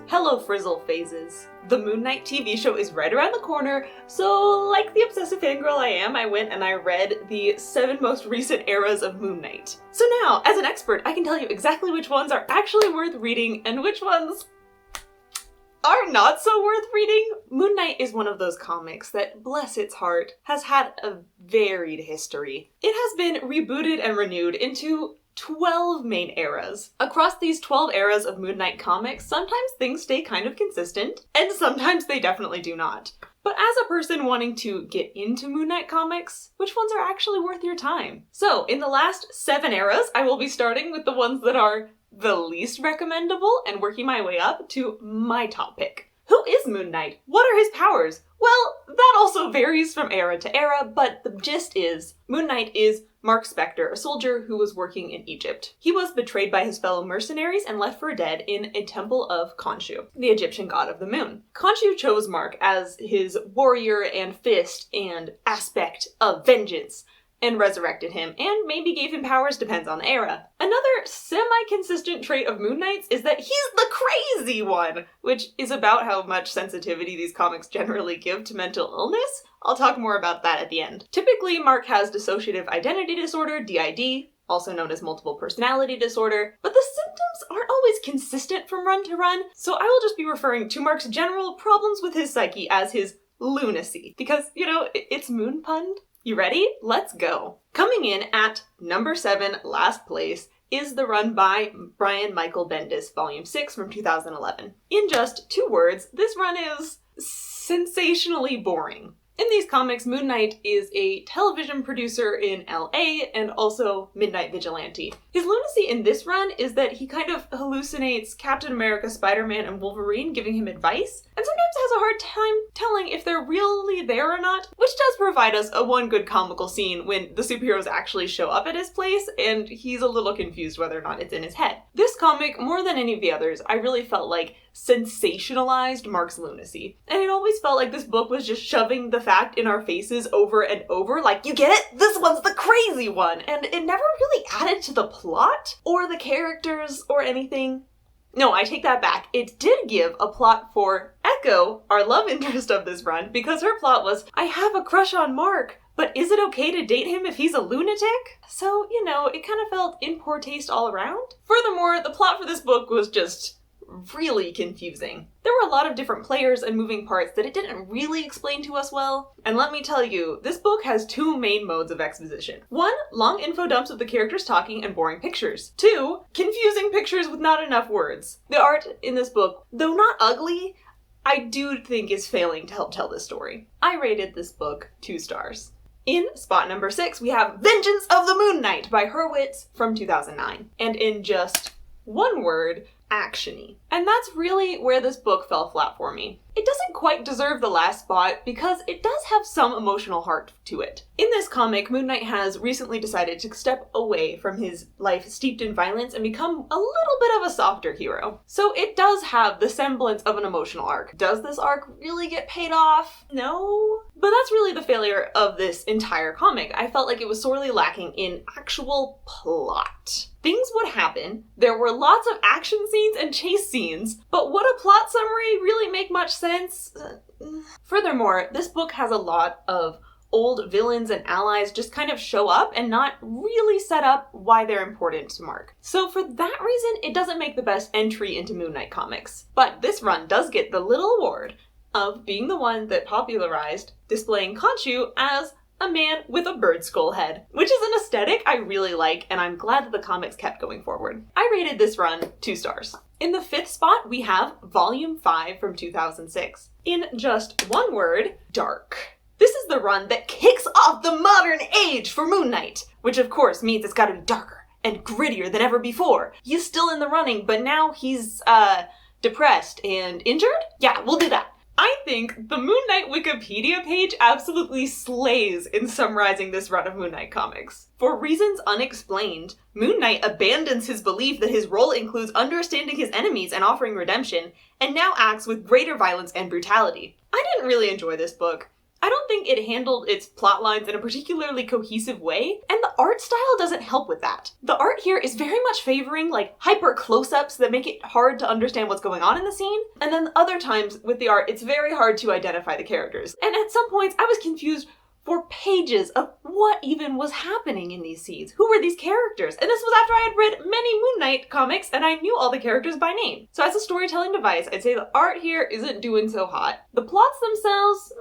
Hello Frizzle phases. The Moon Knight TV show is right around the corner, so like the obsessive fangirl I am, I went and I read the 7 most recent eras of Moon Knight. So now, as an expert, I can tell you exactly which ones are actually worth reading and which ones are not so worth reading. Moon Knight is one of those comics that, bless its heart, has had a varied history. It has been rebooted and renewed into 12 main eras. Across these 12 eras of Moon Knight comics, sometimes things stay kind of consistent, and sometimes they definitely do not. But as a person wanting to get into Moon Knight comics, which ones are actually worth your time? So, in the last 7 eras, I will be starting with the ones that are the least recommendable and working my way up to my top pick. Who is Moon Knight? What are his powers? Well, that also varies from era to era, but the gist is, Moon Knight is Mark Spector, a soldier who was working in Egypt. He was betrayed by his fellow mercenaries and left for dead in a temple of Khonshu, the Egyptian god of the moon. Khonshu chose Mark as his warrior and fist and aspect of vengeance, and resurrected him, and maybe gave him powers, depends on the era. Another semi-consistent trait of Moon Knight's is that he's the crazy one, which is about how much sensitivity these comics generally give to mental illness. I'll talk more about that at the end. Typically, Mark has dissociative identity disorder, DID, also known as multiple personality disorder, but the symptoms aren't always consistent from run to run, so I will just be referring to Mark's general problems with his psyche as his lunacy, because, you know, it's moon punned. You ready? Let's go. Coming in at number 7, last place, is the run by Brian Michael Bendis, Volume 6 from 2011. In just 2 words, this run is sensationally boring. In these comics, Moon Knight is a television producer in LA and also midnight vigilante. His lunacy in this run is that he kind of hallucinates Captain America, Spider-Man, and Wolverine giving him advice, and sometimes has a hard time telling if they're really there or not, which does provide us one good comical scene when the superheroes actually show up at his place, and he's a little confused whether or not it's in his head. This comic, more than any of the others, I really felt like sensationalized Mark's lunacy. And it always felt like this book was just shoving the fact in our faces over and over, like, you get it? This one's the crazy one! And it never really added to the plot, or the characters, or anything. No, I take that back. It did give a plot for Echo, our love interest of this run, because her plot was, I have a crush on Mark, but is it okay to date him if he's a lunatic? So, you know, it kind of felt in poor taste all around. Furthermore, the plot for this book was just really confusing. There were a lot of different players and moving parts that it didn't really explain to us well. And let me tell you, this book has 2 main modes of exposition. 1, long info dumps of the characters talking and boring pictures. 2, confusing pictures with not enough words. The art in this book, though not ugly, I do think is failing to help tell this story. I rated this book 2 stars. In spot number 6, we have Vengeance of the Moon Knight by Hurwitz from 2009. And in just 1 word, action-y. And that's really where this book fell flat for me. It doesn't quite deserve the last spot because it does have some emotional heart to it. In this comic, Moon Knight has recently decided to step away from his life steeped in violence and become a little bit of a softer hero. So it does have the semblance of an emotional arc. Does this arc really get paid off? No. But that's really the failure of this entire comic. I felt like it was sorely lacking in actual plot. Things would happen, there were lots of action scenes and chase scenes, but would a plot summary really make much sense? Furthermore, this book has a lot of old villains and allies just kind of show up and not really set up why they're important to Mark. So for that reason, it doesn't make the best entry into Moon Knight comics. But this run does get the little award of being the one that popularized displaying Khonshu as a man with a bird skull head, which is an aesthetic I really like, and I'm glad that the comics kept going forward. I rated this run 2 stars. In the 5th spot, we have Volume 5 from 2006. In just 1 word, dark. This is the run that kicks off the modern age for Moon Knight, which of course means it's gotta be darker and grittier than ever before. He's still in the running, but now he's, depressed and injured? Yeah, we'll do that. I think the Moon Knight Wikipedia page absolutely slays in summarizing this run of Moon Knight comics. For reasons unexplained, Moon Knight abandons his belief that his role includes understanding his enemies and offering redemption, and now acts with greater violence and brutality. I didn't really enjoy this book. I don't think it handled its plot lines in a particularly cohesive way, and the art style doesn't help with that. The art here is very much favoring like hyper close-ups that make it hard to understand what's going on in the scene, and then other times with the art, it's very hard to identify the characters. And at some points, I was confused for pages of what even was happening in these scenes. Who were these characters? And this was after I had read many Moon Knight comics and I knew all the characters by name. So as a storytelling device, I'd say the art here isn't doing so hot. The plots themselves,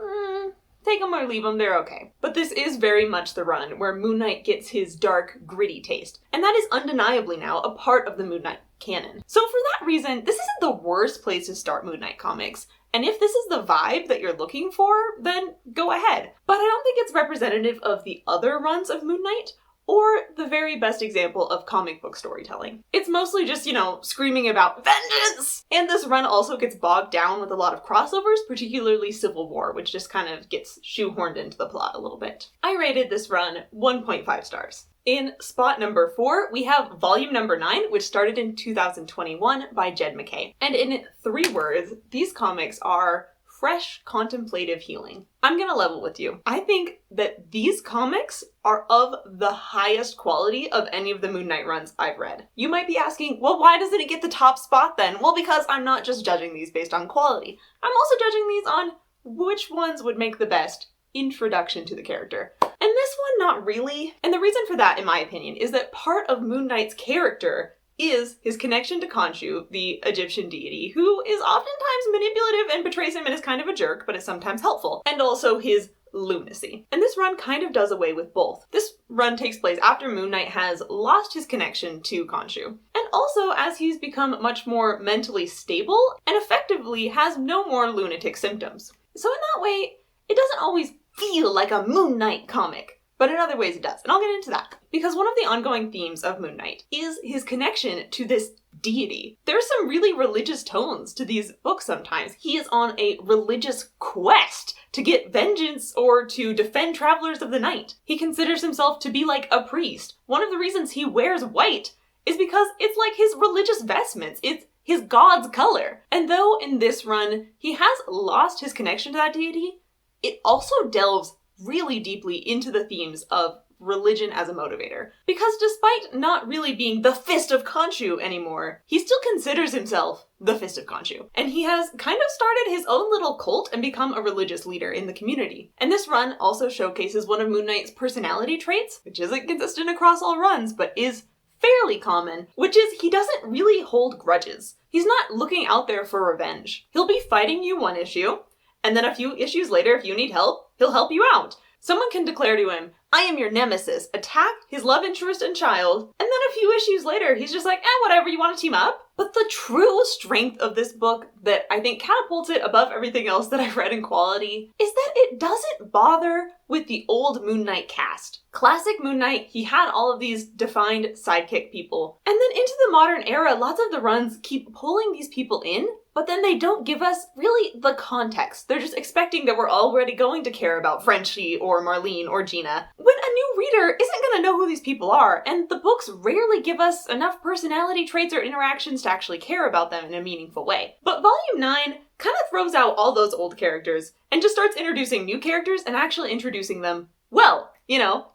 take them or leave them, they're okay. But this is very much the run where Moon Knight gets his dark, gritty taste. And that is undeniably now a part of the Moon Knight canon. So for that reason, this isn't the worst place to start Moon Knight comics. And if this is the vibe that you're looking for, then go ahead. But I don't think it's representative of the other runs of Moon Knight, or the very best example of comic book storytelling. It's mostly just, screaming about vengeance! And this run also gets bogged down with a lot of crossovers, particularly Civil War, which just kind of gets shoehorned into the plot a little bit. I rated this run 1.5 stars. In spot number 4, we have volume number 9, which started in 2021 by Jed MacKay. And in 3 words, these comics are fresh, contemplative healing. I'm gonna level with you. I think that these comics are of the highest quality of any of the Moon Knight runs I've read. You might be asking, well, why doesn't it get the top spot then? Well, because I'm not just judging these based on quality. I'm also judging these on which ones would make the best introduction to the character. And this one, not really. And the reason for that, in my opinion, is that part of Moon Knight's character is his connection to Khonshu, the Egyptian deity, who is oftentimes manipulative and betrays him and is kind of a jerk, but is sometimes helpful. And also his lunacy. And this run kind of does away with both. This run takes place after Moon Knight has lost his connection to Khonshu, and also as he's become much more mentally stable and effectively has no more lunatic symptoms. So in that way, it doesn't always feel like a Moon Knight comic, but in other ways it does, and I'll get into that. Because one of the ongoing themes of Moon Knight is his connection to this deity. There's some really religious tones to these books sometimes. He is on a religious quest to get vengeance or to defend travelers of the night. He considers himself to be like a priest. One of the reasons he wears white is because it's like his religious vestments. It's his god's color. And though in this run he has lost his connection to that deity, it also delves really deeply into the themes of religion as a motivator. Because despite not really being the Fist of Khonshu anymore, he still considers himself the Fist of Khonshu. And he has kind of started his own little cult and become a religious leader in the community. And this run also showcases one of Moon Knight's personality traits, which isn't consistent across all runs, but is fairly common, which is he doesn't really hold grudges. He's not looking out there for revenge. He'll be fighting you one issue, and then a few issues later, if you need help, he'll help you out. Someone can declare to him, I am your nemesis, attack his love interest and child, and then a few issues later, he's just like, whatever, you want to team up? But the true strength of this book that I think catapults it above everything else that I've read in quality is that it doesn't bother with the old Moon Knight cast. Classic Moon Knight, he had all of these defined sidekick people. And then into the modern era, lots of the runs keep pulling these people in, but then they don't give us really the context. They're just expecting that we're already going to care about Frenchie or Marlene or Gina, when a new reader isn't going to know who these people are, and the books rarely give us enough personality traits or interactions to actually care about them in a meaningful way. But Volume 9 kind of throws out all those old characters and just starts introducing new characters and actually introducing them well.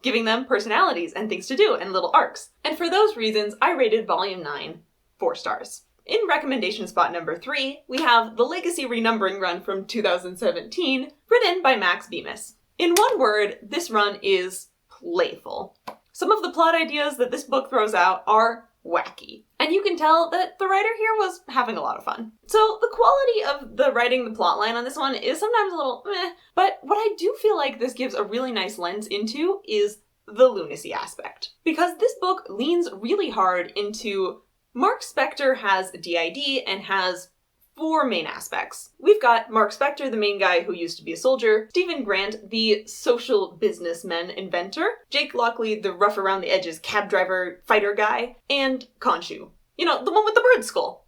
Giving them personalities and things to do and little arcs. And for those reasons, I rated Volume 9 4 stars. In recommendation spot number 3, we have the Legacy Renumbering run from 2017, written by Max Bemis. In one word, this run is playful. Some of the plot ideas that this book throws out are wacky. And you can tell that the writer here was having a lot of fun. So the quality of the writing, the plotline on this one is sometimes a little meh, but what I do feel like this gives a really nice lens into is the lunacy aspect. Because this book leans really hard into Mark Spector has DID and has 4 main aspects. We've got Mark Spector, the main guy who used to be a soldier, Stephen Grant, the social businessman inventor, Jake Lockley, the rough around the edges cab driver fighter guy, and Khonshu. The one with the bird skull.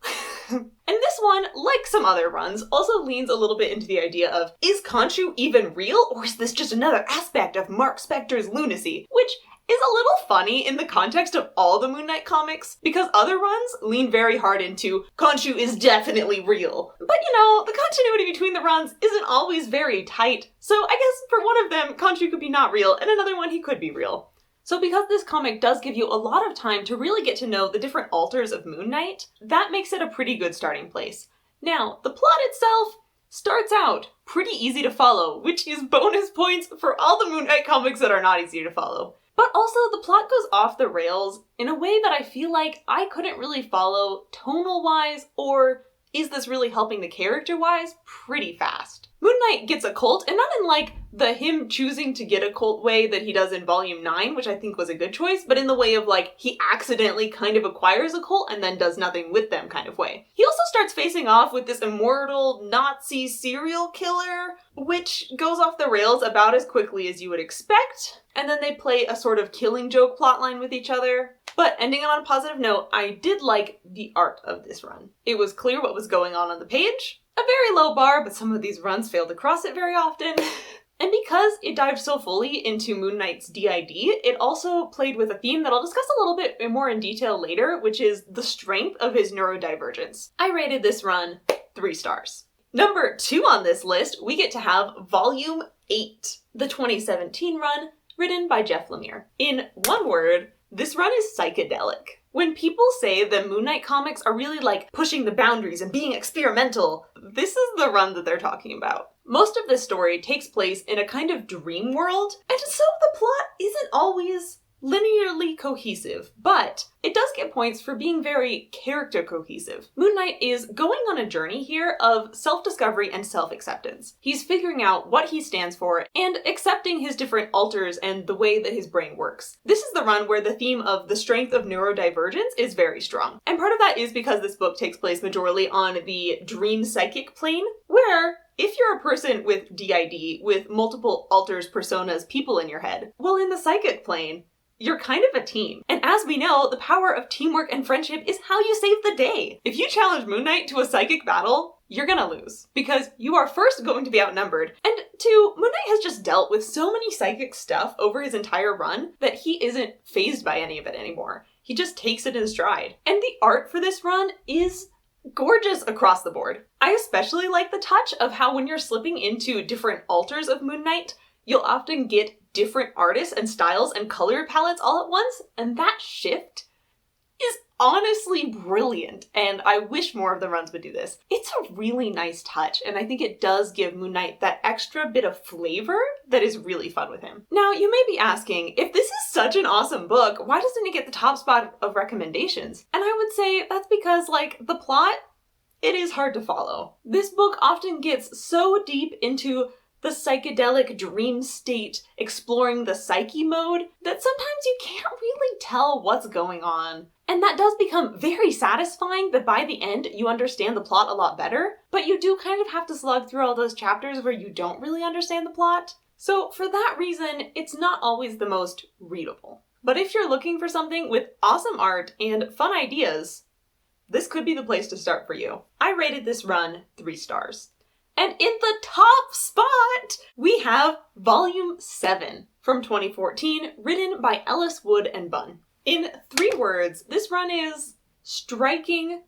And this one, like some other runs, also leans a little bit into the idea of, is Khonshu even real, or is this just another aspect of Mark Spector's lunacy? Which, is a little funny in the context of all the Moon Knight comics, because other runs lean very hard into Khonshu is definitely real. But the continuity between the runs isn't always very tight, so I guess for one of them, Khonshu could be not real, and another one he could be real. So because this comic does give you a lot of time to really get to know the different alters of Moon Knight, that makes it a pretty good starting place. Now, the plot itself starts out pretty easy to follow, which is bonus points for all the Moon Knight comics that are not easy to follow. But also, the plot goes off the rails in a way that I feel like I couldn't really follow tonal-wise, or is this really helping the character-wise, pretty fast. Moon Knight gets a cult, and not in like the him choosing to get a cult way that he does in Volume 9, which I think was a good choice, but in the way of like, he accidentally kind of acquires a cult and then does nothing with them kind of way. He also starts facing off with this immortal Nazi serial killer, which goes off the rails about as quickly as you would expect, and then they play a sort of Killing Joke plotline with each other. But ending on a positive note, I did like the art of this run. It was clear what was going on the page. A very low bar, but some of these runs fail to cross it very often. And because it dived so fully into Moon Knight's DID, it also played with a theme that I'll discuss a little bit more in detail later, which is the strength of his neurodivergence. I rated this run 3 stars. Number 2 on this list, we get to have Volume 8, the 2017 run, written by Jeff Lemire. In one word, this run is psychedelic. When people say that Moon Knight comics are really like pushing the boundaries and being experimental, this is the run that they're talking about. Most of this story takes place in a kind of dream world, and so the plot isn't always linearly cohesive, but it does get points for being very character cohesive. Moon Knight is going on a journey here of self-discovery and self-acceptance. He's figuring out what he stands for and accepting his different alters and the way that his brain works. This is the run where the theme of the strength of neurodivergence is very strong. And part of that is because this book takes place majorly on the dream psychic plane, where if you're a person with DID, with multiple alters, personas, people in your head, well, in the psychic plane, you're kind of a team. And as we know, the power of teamwork and friendship is how you save the day. If you challenge Moon Knight to a psychic battle, you're gonna lose. Because you are first going to be outnumbered, and 2, Moon Knight has just dealt with so many psychic stuff over his entire run that he isn't fazed by any of it anymore. He just takes it in stride. And the art for this run is gorgeous across the board. I especially like the touch of how when you're slipping into different alters of Moon Knight, you'll often get different artists and styles and color palettes all at once, and that shift is honestly brilliant, and I wish more of the runs would do this. It's a really nice touch, and I think it does give Moon Knight that extra bit of flavor that is really fun with him. Now, you may be asking, if this is such an awesome book, why doesn't it get the top spot of recommendations? And I would say that's because, the plot, it is hard to follow. This book often gets so deep into the psychedelic dream state, exploring the psyche mode, that sometimes you can't really tell what's going on. And that does become very satisfying that by the end you understand the plot a lot better, but you do kind of have to slug through all those chapters where you don't really understand the plot. So for that reason, it's not always the most readable. But if you're looking for something with awesome art and fun ideas, this could be the place to start for you. I rated this run 3 stars. And in the top spot, we have Volume 7 from 2014, written by Ellis, Wood, and Bunn. In 3 words, this run is striking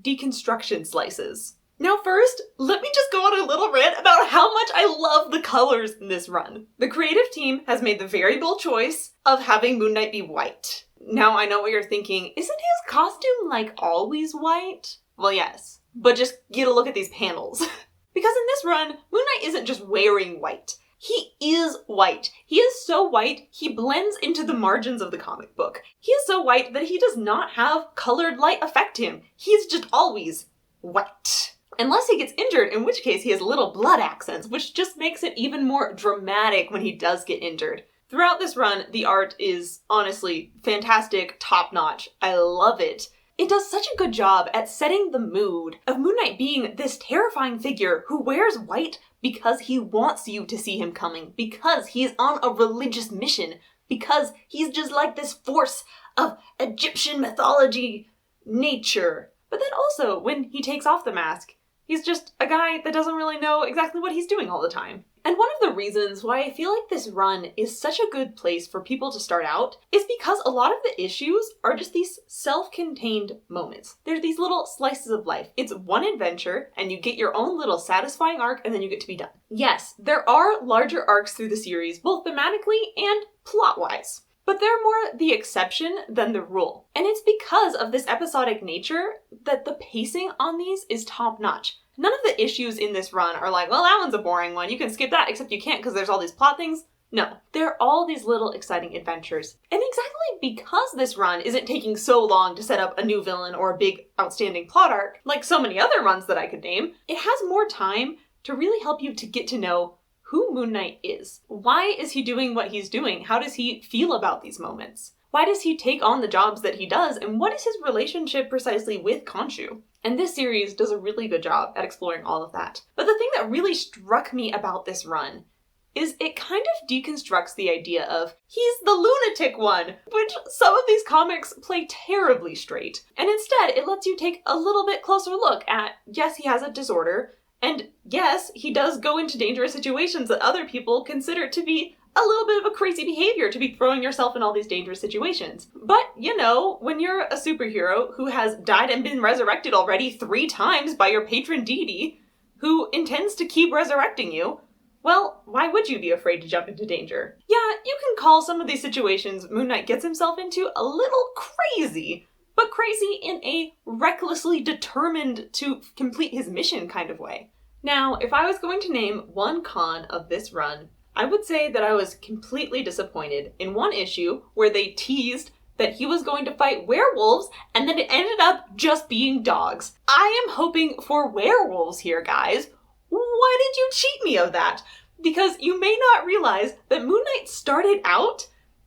deconstruction slices. Now first, let me just go on a little rant about how much I love the colors in this run. The creative team has made the very bold choice of having Moon Knight be white. Now I know what you're thinking, isn't his costume always white? Well, yes, but just get a look at these panels. Because in this run, Moon Knight isn't just wearing white. He is white. He is so white, he blends into the margins of the comic book. He is so white that he does not have colored light affect him. He's just always white. Unless he gets injured, in which case he has little blood accents, which just makes it even more dramatic when he does get injured. Throughout this run, the art is honestly fantastic, top-notch. I love it. It does such a good job at setting the mood of Moon Knight being this terrifying figure who wears white because he wants you to see him coming, because he's on a religious mission, because he's just like this force of Egyptian mythology nature. But then also, when he takes off the mask, he's just a guy that doesn't really know exactly what he's doing all the time. And one of the reasons why I feel like this run is such a good place for people to start out is because a lot of the issues are just these self-contained moments. They're these little slices of life. It's one adventure, and you get your own little satisfying arc, and then you get to be done. Yes, there are larger arcs through the series, both thematically and plot-wise. But they're more the exception than the rule. And it's because of this episodic nature that the pacing on these is top-notch. None of the issues in this run are like, well, that one's a boring one, you can skip that, except you can't because there's all these plot things. No, they're all these little exciting adventures. And exactly because this run isn't taking so long to set up a new villain or a big outstanding plot arc, like so many other runs that I could name, it has more time to really help you to get to know who Moon Knight is. Why is he doing what he's doing? How does he feel about these moments? Why does he take on the jobs that he does? And what is his relationship precisely with Khonshu? And this series does a really good job at exploring all of that. But the thing that really struck me about this run is it kind of deconstructs the idea of he's the lunatic one, which some of these comics play terribly straight. And instead, it lets you take a little bit closer look at, yes, he has a disorder, and yes, he does go into dangerous situations that other people consider to be a little bit of a crazy behavior, to be throwing yourself in all these dangerous situations. But, you know, when you're a superhero who has died and been resurrected already 3 times by your patron deity, who intends to keep resurrecting you, well, why would you be afraid to jump into danger? Yeah, you can call some of these situations Moon Knight gets himself into a little crazy, but crazy in a recklessly determined to complete his mission kind of way. Now, if I was going to name one con of this run, I would say that I was completely disappointed in one issue where they teased that he was going to fight werewolves and then it ended up just being dogs. I am hoping for werewolves here, guys. Why did you cheat me of that? Because you may not realize that Moon Knight started out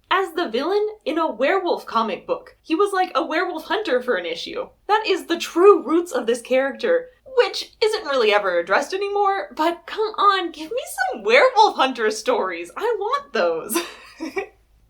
as the villain in a werewolf comic book. He was like a werewolf hunter for an issue. That is the true roots of this character, which isn't really ever addressed anymore, but come on, give me some werewolf hunter stories. I want those.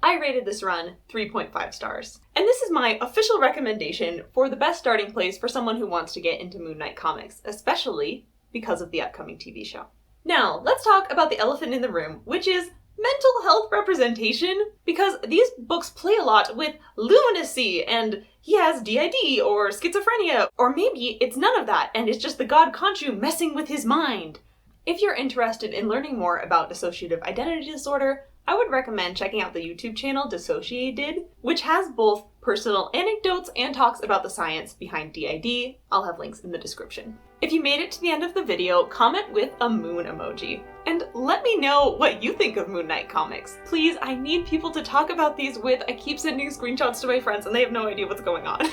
I rated this run 3.5 stars. And this is my official recommendation for the best starting place for someone who wants to get into Moon Knight comics, especially because of the upcoming TV show. Now, let's talk about the elephant in the room, which is mental health representation, because these books play a lot with lunacy and he has DID or schizophrenia, or maybe it's none of that and it's just the god Khonshu messing with his mind. If you're interested in learning more about dissociative identity disorder, I would recommend checking out the YouTube channel Dissociated, which has both personal anecdotes and talks about the science behind DID. I'll have links in the description. If you made it to the end of the video, comment with a moon emoji. And let me know what you think of Moon Knight comics. Please, I need people to talk about these with. I keep sending screenshots to my friends and they have no idea what's going on.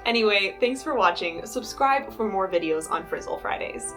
Anyway, thanks for watching. Subscribe for more videos on Frizzle Fridays.